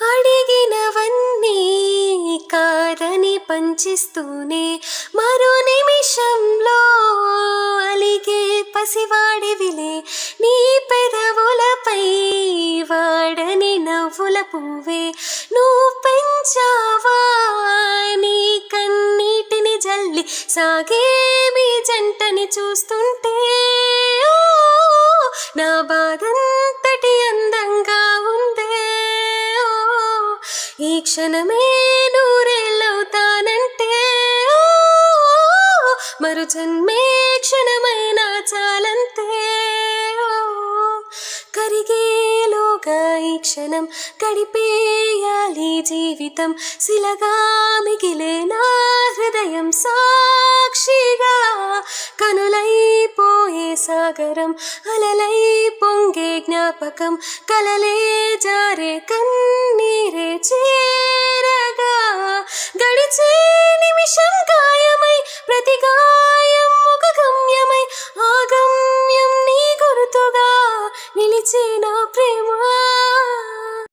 అడిగినవన్నీ కాదని పంచిస్తూనే మరో నిమిషంలో అలిగే పసివాడివిలే. నీ పెదవులపై వాడని నవ్వుల పువ్వే నువ్వు పెంచావా. నీ కన్నీటిని జల్లి సాగే మీ జంటని చూస్తుంటే నా బాధంతటి అందంగా ఉందే. ఈ క్షణమే నూరేళ్ళవుతానంటే మరు జన్మే క్షణమైనా చాలంతే. కరిగేలోగా ఈ క్షణం గడిపేయాలి జీవితం. శిలగా మిగిలే నా హృదయం సాక్షిగా. కనులైపోయే సాగరం అలలై పొంగే జ్ఞాపకం. కలలే జారే కన్నీరే చేరగా. గడిచే నిమిషం గాయమై ప్రతి గాయం ఒక గమ్యమై ఆ గమ్యం నీ గుర్తుగా నిలిచిన